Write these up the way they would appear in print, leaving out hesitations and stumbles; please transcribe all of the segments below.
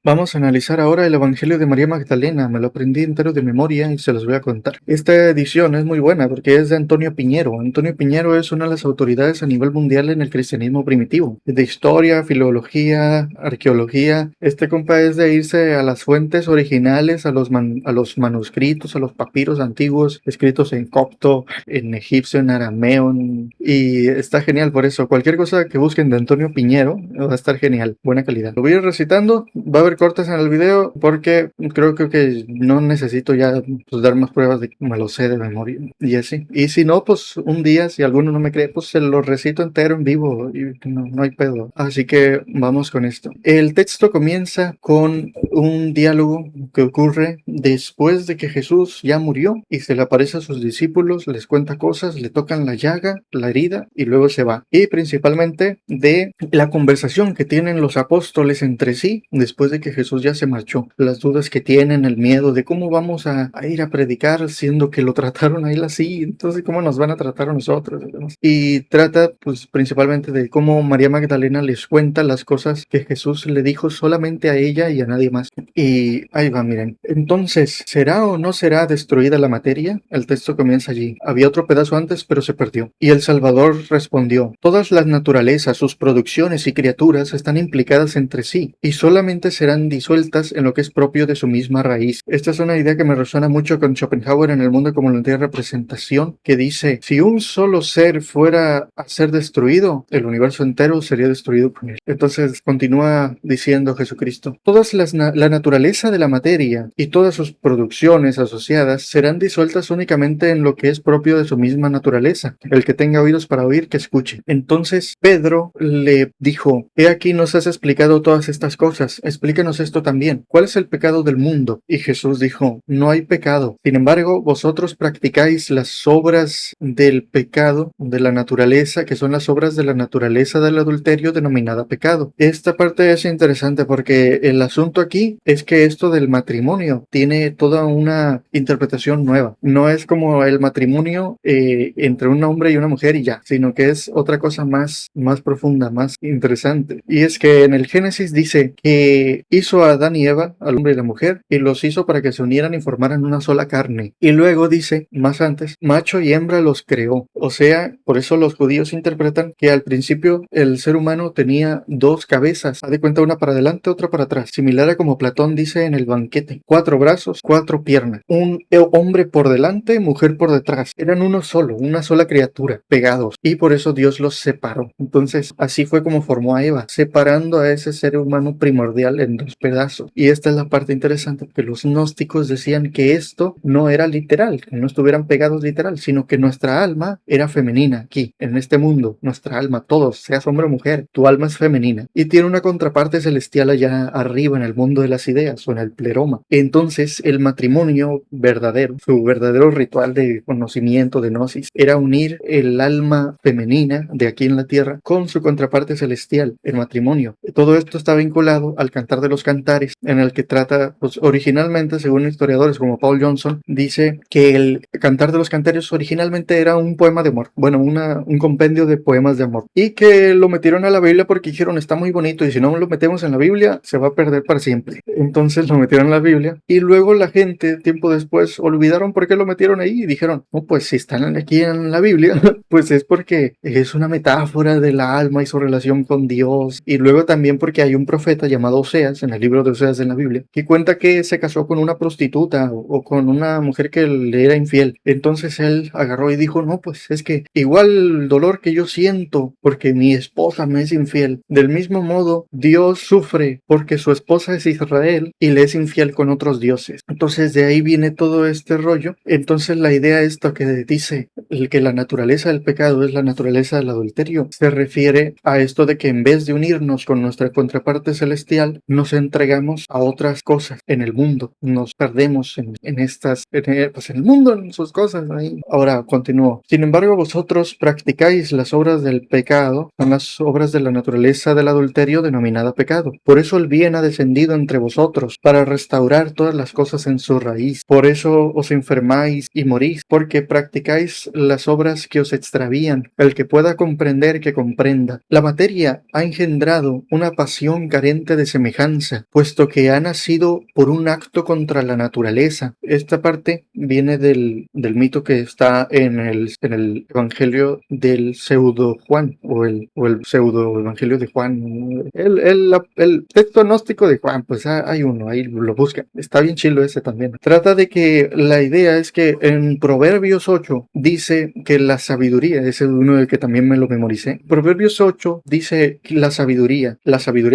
Vamos a analizar ahora el Evangelio de María Magdalena. Me lo aprendí entero de memoria y se los voy a contar. Esta edición es muy buena porque es de Antonio Piñero. Antonio Piñero es una de las autoridades a nivel mundial en el cristianismo primitivo, de historia, filología, arqueología. Este compa es de irse a las fuentes originales, a los manuscritos, a los papiros antiguos, escritos en copto, en egipcio, en arameo, y está genial por eso. Cualquier cosa que busquen de Antonio Piñero va a estar genial, buena calidad. Lo voy a ir recitando, va a haber cortes en el video porque creo que no necesito ya pues, dar más pruebas de que me lo sé de memoria y así. Y si no, pues un día, si alguno no me cree, pues se lo recito entero en vivo y no hay pedo. Así que vamos con esto. El texto comienza con un diálogo que ocurre después de que Jesús ya murió y se le aparece a sus discípulos, les cuenta cosas, le tocan la llaga, la herida y luego se va. Y principalmente de la conversación que tienen los apóstoles entre sí después de que Jesús ya se marchó, las dudas que tienen, el miedo de cómo vamos a ir a predicar siendo que lo trataron a él así, entonces cómo nos van a tratar a nosotros. Y trata pues principalmente de cómo María Magdalena les cuenta las cosas que Jesús le dijo solamente a ella y a nadie más. Y ahí va, miren. Entonces, ¿será o no será destruida la materia? El texto comienza allí. Había otro pedazo antes, pero se perdió. Y el Salvador respondió: todas las naturalezas, sus producciones y criaturas están implicadas entre sí, y solamente serán disueltas en lo que es propio de su misma raíz. Esta es una idea que me resuena mucho con Schopenhauer en El mundo como la antigua representación, que dice: si un solo ser fuera a ser destruido, el universo entero sería destruido por él. Entonces continúa diciendo Jesucristo: la naturaleza de la materia y todas sus producciones asociadas serán disueltas únicamente en lo que es propio de su misma naturaleza. El que tenga oídos para oír, que escuche. Entonces Pedro le dijo: he aquí nos has explicado todas estas cosas, explícanos esto también. ¿Cuál es el pecado del mundo? Y Jesús dijo: no hay pecado. Sin embargo, vosotros practicáis las obras del pecado de la naturaleza, que son las obras de la naturaleza del adulterio denominada pecado. Esta parte es interesante porque el asunto aquí es que esto del matrimonio tiene toda una interpretación nueva. No es como el matrimonio entre un hombre y una mujer y ya, sino que es otra cosa más profunda, más interesante. Y es que en el Génesis dice que hizo a Adán y Eva, al hombre y la mujer, y los hizo para que se unieran y formaran una sola carne. Y luego dice, más antes, macho y hembra los creó. O sea, por eso los judíos interpretan que al principio el ser humano tenía dos cabezas. Haz de cuenta, una para adelante, otra para atrás. Similar a como Platón dice en el banquete: 4 brazos, 4 piernas. Un hombre por delante, mujer por detrás. Eran uno solo, una sola criatura, pegados. Y por eso Dios los separó. Entonces, así fue como formó a Eva, separando a ese ser humano primordial en 2 pedazos. Y esta es la parte interesante, porque los gnósticos decían que esto no era literal, que no estuvieran pegados literal, sino que nuestra alma era femenina aquí, en este mundo. Nuestra alma, todos, seas hombre o mujer, tu alma es femenina. Y tiene una contraparte celestial allá arriba en el mundo de las ideas o en el pleroma. Entonces, el matrimonio verdadero, su verdadero ritual de conocimiento, de gnosis, era unir el alma femenina de aquí en la tierra con su contraparte celestial, el matrimonio. Todo esto está vinculado al Cantar de los Cantares, en el que trata, pues originalmente, según historiadores como Paul Johnson, dice que el Cantar de los Cantares originalmente era un poema de amor, bueno, un compendio de poemas de amor, y que lo metieron a la Biblia porque dijeron: está muy bonito y si no lo metemos en la Biblia se va a perder para siempre. Entonces lo metieron en la Biblia y luego la gente, tiempo después, olvidaron por qué lo metieron ahí y dijeron: no, pues si están aquí en la Biblia, pues es porque es una metáfora del alma y su relación con Dios. Y luego también porque hay un profeta llamado Oseas, en el libro de Oseas en la Biblia, que cuenta que se casó con una prostituta o con una mujer que le era infiel. Entonces él agarró y dijo: no, pues es que igual el dolor que yo siento porque mi esposa me es infiel, del mismo modo Dios sufre porque su esposa es Israel y le es infiel con otros dioses. Entonces de ahí viene todo este rollo. Entonces la idea esta que dice que la naturaleza del pecado es la naturaleza del adulterio se refiere a esto de que en vez de unirnos con nuestra contraparte celestial, nos entregamos a otras cosas en el mundo, nos perdemos en estas, pues en el mundo, en sus cosas ahí. Ahora continúo: sin embargo, vosotros practicáis las obras del pecado, son las obras de la naturaleza del adulterio denominada pecado. Por eso el bien ha descendido entre vosotros, para restaurar todas las cosas en su raíz. Por eso os enfermáis y morís, porque practicáis las obras que os extravían. El que pueda comprender, que comprenda. La materia ha engendrado una pasión carente de semejanza, puesto que ha nacido por un acto contra la naturaleza. Esta parte viene del mito que está en el Evangelio del pseudo Juan, o el pseudo Evangelio de Juan, el texto gnóstico de Juan, pues hay uno, ahí lo buscan. Está bien chilo ese también. Trata de que la idea es que en Proverbios 8 dice que la sabiduría, ese es uno del que también me lo memoricé. Proverbios 8 dice que la sabiduría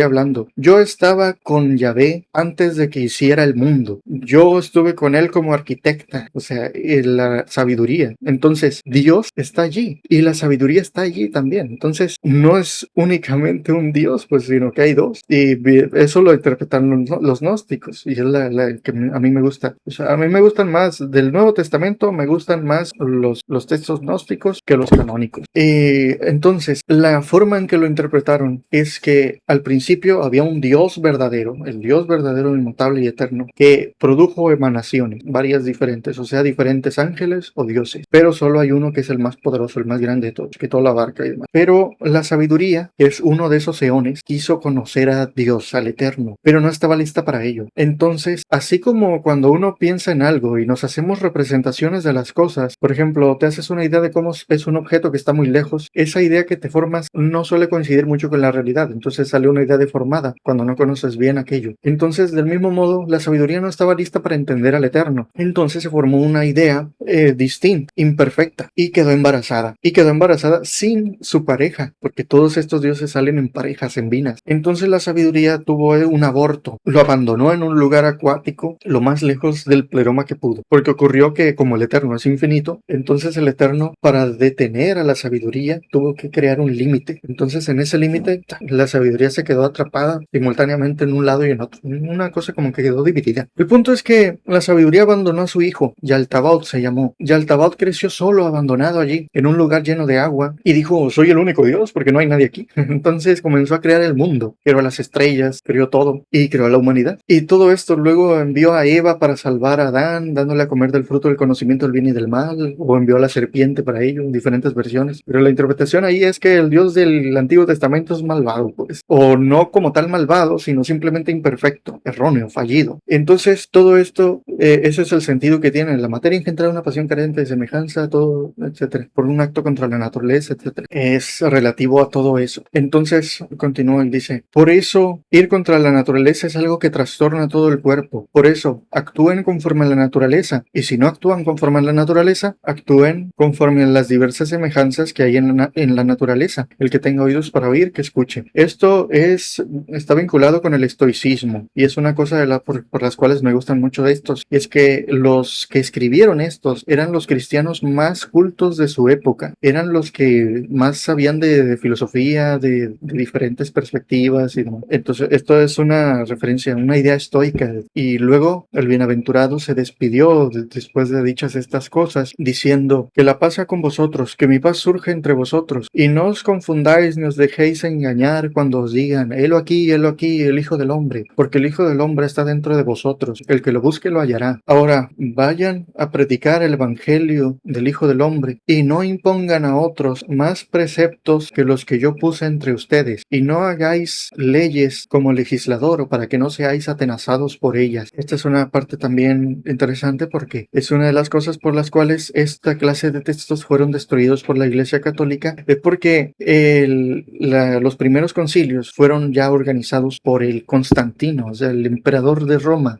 hablando. Yo estaba con Yahvé antes de que hiciera el mundo. Yo estuve con él como arquitecta, o sea, la sabiduría. Entonces, Dios está allí y la sabiduría está allí también. Entonces, no es únicamente un Dios, pues, sino que hay dos. Y eso lo interpretan los gnósticos y es la que a mí me gusta. O sea, a mí me gustan más del Nuevo Testamento, me gustan más los textos gnósticos que los canónicos. Entonces, la forma en que lo interpretaron es que al principio había un Dios verdadero, el Dios verdadero, inmutable y eterno, que produjo emanaciones, varias diferentes, o sea, diferentes ángeles o dioses, pero solo hay uno que es el más poderoso, el más grande de todos, que todo lo abarca y demás. Pero la sabiduría, que es uno de esos eones, quiso conocer a Dios, al eterno, pero no estaba lista para ello. Entonces, así como cuando uno piensa en algo y nos hacemos representaciones de las cosas, por ejemplo, te haces una idea de cómo es un objeto que está muy lejos, esa idea que te formas no suele coincidir mucho con la realidad, entonces sale una idea deformada cuando no conoces bien aquello. Entonces, del mismo modo, la sabiduría no estaba lista para entender al eterno. Entonces se formó una idea distinta, imperfecta, y quedó embarazada. Y quedó embarazada sin su pareja, porque todos estos dioses salen en parejas, en vinas. Entonces la sabiduría tuvo un aborto, lo abandonó en un lugar acuático, lo más lejos del pleroma que pudo, porque ocurrió que como el eterno es infinito, entonces el eterno, para detener a la sabiduría, tuvo que crear un límite. Entonces en ese límite la sabiduría se quedó atrapada simultáneamente en un lado y en otro, una cosa como que quedó dividida. El punto es que la sabiduría abandonó a su hijo, Yaltabaoth se llamó. Yaltabaoth creció solo, abandonado allí, en un lugar lleno de agua, y dijo, soy el único Dios porque no hay nadie aquí. Entonces comenzó a crear el mundo, creó las estrellas, creó todo, y creó a la humanidad. Y todo esto luego envió a Eva para salvar a Adán, dándole a comer del fruto del conocimiento del bien y del mal, o envió a la serpiente para ello, en diferentes versiones. Pero la interpretación ahí es que el Dios del Antiguo Testamento es malvado, pues, o no como tal malvado, sino simplemente imperfecto, erróneo, fallido. Entonces, todo esto, ese es el sentido que tiene. La materia engendra una pasión carente de semejanza, todo, etcétera, por un acto contra la naturaleza, etcétera. Es relativo a todo eso. Entonces, continúa y dice, por eso, ir contra la naturaleza es algo que trastorna todo el cuerpo. Por eso, actúen conforme a la naturaleza. Y si no actúan conforme a la naturaleza, actúen conforme a las diversas semejanzas que hay en la naturaleza. El que tenga oídos para oír, que escuche. Esto está vinculado con el estoicismo y es una cosa por las cuales me gustan mucho de estos, y es que los que escribieron estos eran los cristianos más cultos de su época, eran los que más sabían de filosofía, de diferentes perspectivas y demás. Entonces esto es una referencia, una idea estoica, y luego el bienaventurado se despidió después de dichas estas cosas diciendo que la paz sea con vosotros, que mi paz surge entre vosotros, y no os confundáis ni os dejéis engañar cuando os digan helo aquí, el Hijo del Hombre, porque el Hijo del Hombre está dentro de vosotros, el que lo busque lo hallará. Ahora, vayan a predicar el Evangelio del Hijo del Hombre, y no impongan a otros más preceptos que los que yo puse entre ustedes, y no hagáis leyes como legislador, para que no seáis atenazados por ellas. Esta es una parte también interesante porque es una de las cosas por las cuales esta clase de textos fueron destruidos por la Iglesia Católica, es porque los primeros concilios fueron ya organizados por el Constantino, o sea, el emperador de Roma.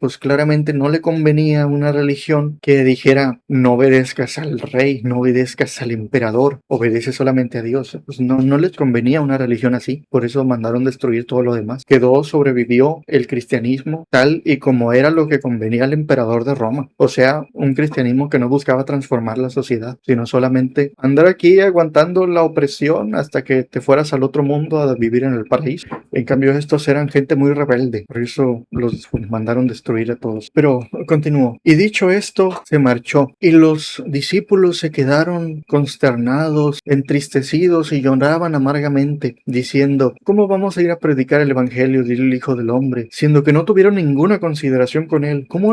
Pues claramente no le convenía una religión que dijera no obedezcas al rey, no obedezcas al emperador, obedece solamente a Dios. Pues no les convenía una religión así, por eso mandaron destruir todo lo demás. Sobrevivió el cristianismo tal y como era lo que convenía al emperador de Roma, o sea, un cristianismo que no buscaba transformar la sociedad, sino solamente andar aquí aguantando la opresión hasta que te fueras al otro mundo a vivir en el paraíso. En cambio, estos eran gente muy rebelde, por eso los mandaron destruir a todos. Pero continuó. Y dicho esto, se marchó, y los discípulos se quedaron consternados, entristecidos, y lloraban amargamente, diciendo, ¿cómo vamos a ir a predicar el Evangelio del el Hijo del Hombre, siendo que no tuvieron ninguna consideración con él. ¿Cómo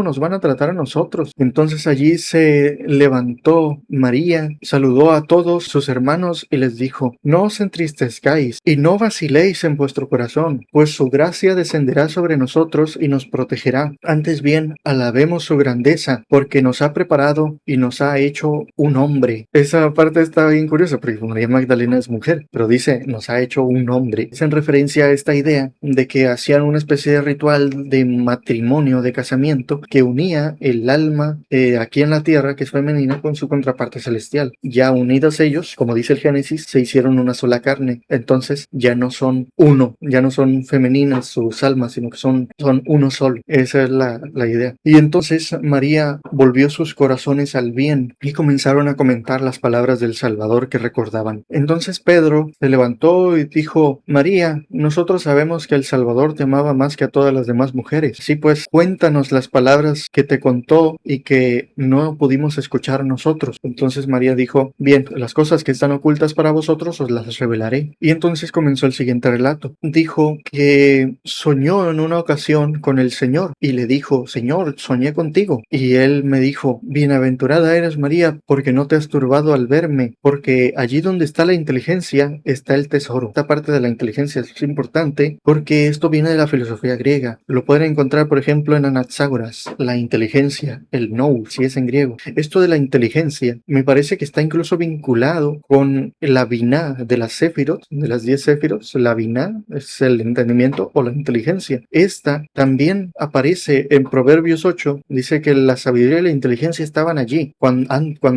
nos van a tratar a nosotros? Entonces allí se levantó María, saludó a todos sus hermanos y les dijo: no os entristezcáis y no vaciléis en vuestro corazón, pues su gracia descenderá sobre nosotros y nos protegerá. Antes bien, alabemos su grandeza, porque nos ha preparado y nos ha hecho un hombre. Esa parte está bien curiosa, porque María Magdalena es mujer, pero dice: nos ha hecho un hombre. Es en referencia a esta idea de que hacían una especie de ritual de matrimonio, de casamiento, que unía el alma aquí en la tierra, que es femenina, con su contraparte celestial. Ya unidos ellos, como dice el Génesis, se hicieron una sola carne. Entonces ya no son uno, ya no son femeninas sus almas, sino que son uno solo. Esa es la idea. Y entonces María volvió sus corazones al bien y comenzaron a comentar las palabras del Salvador que recordaban. Entonces Pedro se levantó y dijo: María, nosotros sabemos que el Salvador te amaba más que a todas las demás mujeres. Sí, pues cuéntanos las palabras que te contó y que no pudimos escuchar nosotros. Entonces María dijo: bien, las cosas que están ocultas para vosotros os las revelaré. Y entonces comenzó el siguiente relato. Dijo que soñó en una ocasión con el Señor y le dijo: Señor, soñé contigo. Y él me dijo: bienaventurada eres, María, porque no te has turbado al verme, porque allí donde está la inteligencia está el tesoro. Esta parte de la inteligencia es importante porque esto viene de la filosofía griega. Lo pueden encontrar, por ejemplo, en Anaxágoras, la inteligencia, el nous, si es en griego. Esto de la inteligencia me parece que está incluso vinculado con la biná de las séfiros, de las 10 séfiros. La biná es el entendimiento o la inteligencia. Esta también aparece en Proverbios 8. Dice que la sabiduría y la inteligencia estaban allí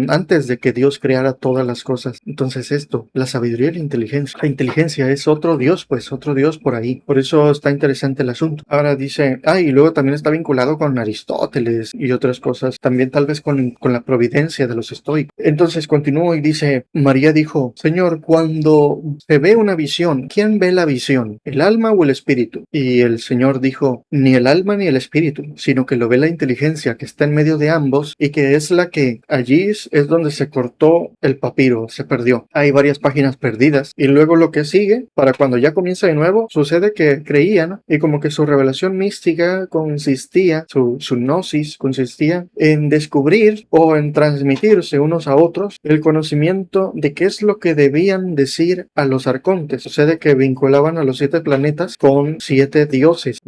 antes de que Dios creara todas las cosas. Entonces esto, la sabiduría y la inteligencia. La inteligencia es otro Dios, pues otro Dios por ahí. Por eso está interesante el asunto. Ahora dice, y luego también está vinculado con Aristóteles y otras cosas. También tal vez con la providencia de los estoicos. Entonces continúo y dice: María dijo: Señor, cuando se ve una visión, ¿quién ve la visión? ¿El alma o el espíritu? Y el Señor dijo: ni el alma ni el espíritu, sino que lo ve la inteligencia que está en medio de ambos y que es la que allí es donde se cortó el papiro, se perdió. Hay varias páginas perdidas y luego lo que sigue, para cuando ya comienza de nuevo, sucede que creían y como que su revelación mística consistía, su gnosis consistía en descubrir o en transmitirse unos a otros el conocimiento de qué es lo que debían decir a los arcontes. Sucede que vinculaban a los 7 planetas con 7 dioses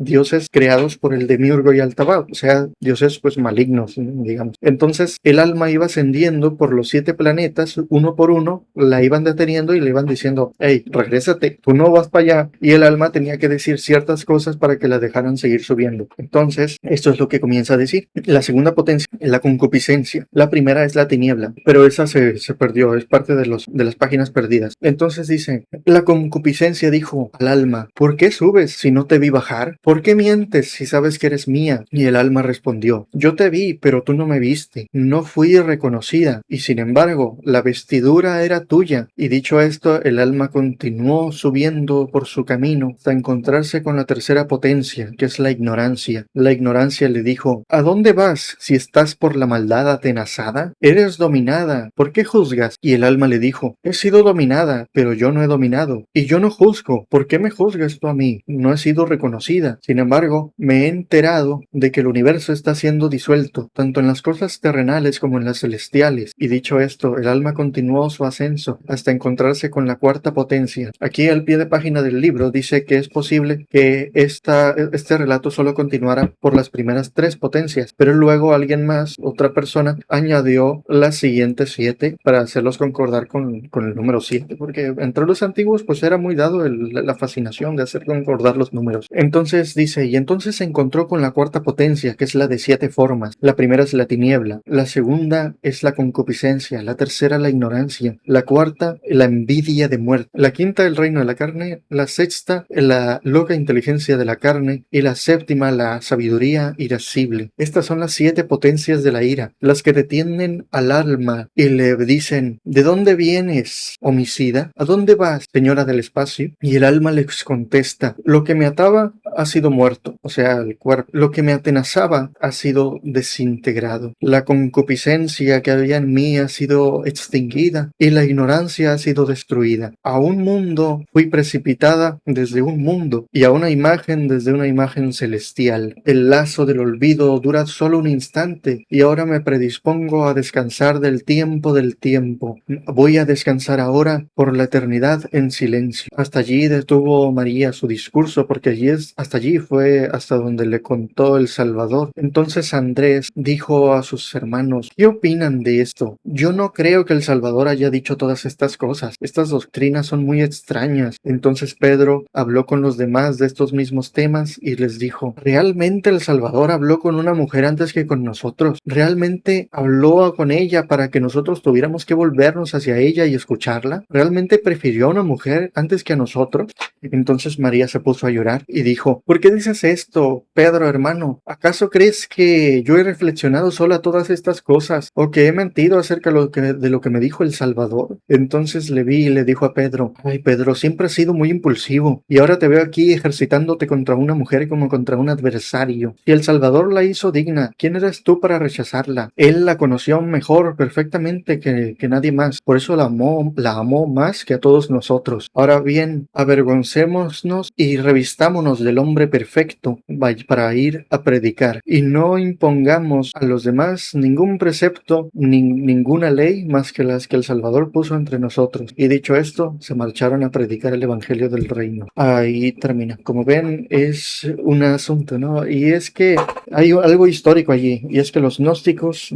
creados por el demiurgo y Altabaoth, o sea, dioses pues malignos, digamos. Entonces el alma iba ascendiendo por los 7 planetas, uno por uno, la iban deteniendo y le iban diciendo: hey, regrésate, tú no vas para allá. Y el alma tenía que decir ciertas cosas para que la dejaran seguir subiendo. Entonces, esto es lo que comienza a decir. La segunda potencia es la concupiscencia. La primera es la tiniebla, pero esa se perdió, es parte de las páginas perdidas. Entonces dice: la concupiscencia dijo al alma: ¿por qué subes si no te vi bajar? ¿Por qué mientes si sabes que eres mía? Y el alma respondió: yo te vi, pero tú no me viste. No fui reconocida, y sin embargo, la vestidura era tuya. Y dicho esto, el alma continuó subiendo por su camino hasta encontrarse con la tercera potencia, que es la ignorancia. La ignorancia le dijo: ¿a dónde vas si estás por la maldad atenazada? Eres dominada, ¿por qué juzgas? Y el alma le dijo: he sido dominada, pero yo no he dominado. Y yo no juzgo, ¿por qué me juzgas tú a mí? No he sido reconocida. Sin embargo, me he enterado de que el universo está siendo disuelto, tanto en las cosas terrenales como en las celestiales. Y dicho esto, el alma continuó su ascenso hasta encontrarse con la cuarta potencia. Aquí al pie de página del libro dice que es posible que este relato solo continuara por las primeras 3 potencias, pero luego alguien más, otra persona, añadió las siguientes 7 para hacerlos concordar con el número 7, porque entre los antiguos pues era muy dado la fascinación de hacer concordar los números. Entonces dice: y entonces se encontró con la cuarta potencia, que es la de 7 formas. La primera es la tiniebla, la segunda es la concupiscencia, la tercera la ignorancia, la cuarta la envidia de muerte, la quinta el reino de la carne, la sexta la loca inteligencia de la carne y la séptima la sabiduría irascible. Estas son las 7 potencias de la ira, las que detienen al alma y le dicen: ¿de dónde vienes, homicida? ¿A dónde vas, señora del espacio? Y el alma les contesta: lo que me ataba ha sido muerto, o sea, el cuerpo. Lo que me atenazaba ha sido desintegrado. La concupiscencia que había en mí ha sido extinguida y la ignorancia ha sido destruida. A un mundo fui precipitada desde un mundo y a una imagen desde una imagen celestial. El lazo del olvido dura solo un instante y ahora me predispongo a descansar del tiempo del tiempo. Voy a descansar ahora por la eternidad en silencio. Hasta allí detuvo María su discurso porque hasta allí fue hasta donde le contó el Salvador. Entonces Andrés dijo a sus hermanos: ¿qué opinan de esto? Yo no creo que el Salvador haya dicho todas estas cosas. Estas doctrinas son muy extrañas. Entonces Pedro habló con los demás de estos mismos temas y les dijo: ¿realmente el Salvador habló con una mujer antes que con nosotros? ¿Realmente habló con ella para que nosotros tuviéramos que volvernos hacia ella y escucharla? ¿Realmente prefirió a una mujer antes que a nosotros? Entonces María se puso a llorar y dijo: ¿por qué dices esto, Pedro, hermano? ¿Acaso crees que yo he reflexionado sola todas estas cosas o que he mentido acerca de lo que me dijo el Salvador? Entonces le vi y le dijo a Pedro: ay, Pedro, siempre has sido muy impulsivo y ahora te veo aquí ejercitándote contra una mujer como contra un adversario. Si el Salvador la hizo digna, ¿quién eres tú para rechazarla? Él la conoció mejor perfectamente que nadie más, por eso la amó más que a todos nosotros. Ahora bien, avergoncémonos y revistámonos del hombre perfecto para ir a predicar, y no impongamos a los demás ningún precepto ni ninguna ley más que las que el Salvador puso entre nosotros. Y dicho esto, se marcharon a predicar el evangelio del reino. Ahí termina. Como ven, es un asunto, ¿no? Y es que hay algo histórico allí, y es que los gnósticos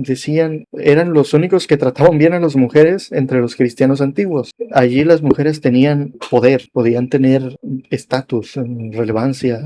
eran los únicos que trataban bien a las mujeres entre los cristianos antiguos. Allí las mujeres tenían poder, podían tener estatus, relevancia,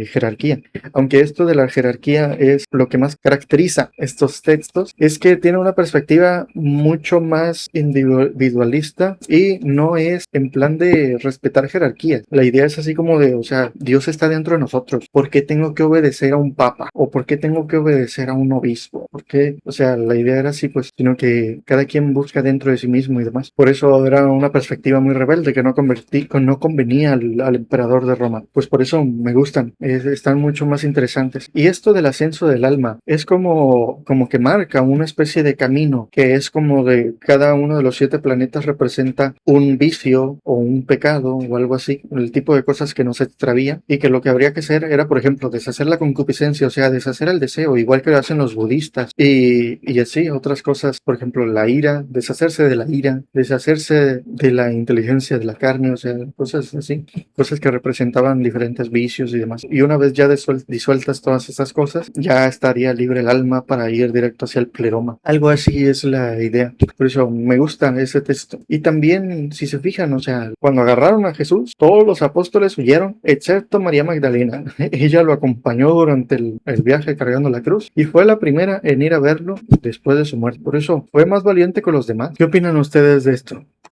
jerarquía. Aunque esto de la jerarquía es lo que más caracteriza estos textos, es que tiene una perspectiva mucho más individualista y no es en plan de respetar jerarquías. La idea es así como de, o sea, Dios está dentro de nosotros. ¿Por qué tengo que obedecer a un papa? ¿O por qué tengo que obedecer a un obispo? ¿Por qué? O sea, la idea era así, pues, sino que cada quien busca dentro de sí mismo y demás. Por eso era una perspectiva muy rebelde que no convenía al emperador de Roma. Pues por eso me gustan, están mucho más interesantes. Y esto del ascenso del alma es como que marca una especie de camino, que es como de cada uno de los 7 planetas representa un vicio o un pecado o algo así, el tipo de cosas que nos extravía, y que lo que habría que hacer era, por ejemplo, deshacer la concupiscencia, o sea, deshacer el deseo, igual que lo hacen los budistas, y así otras cosas, por ejemplo, la ira, deshacerse de la ira, deshacerse de la inteligencia de la carne, o sea, cosas así, cosas que representaban diferentes vicios y demás. Y una vez ya disueltas todas esas cosas, ya estaría libre el alma para ir directo hacia el pleroma. Algo así es la idea. Por eso me gusta ese texto. Y también, si se fijan, o sea, cuando agarraron a Jesús, todos los apóstoles huyeron, excepto María Magdalena. Ella lo acompañó durante el viaje cargando la cruz y fue la primera en ir a verlo después de su muerte. Por eso fue más valiente que los demás. ¿Qué opinan ustedes de esto?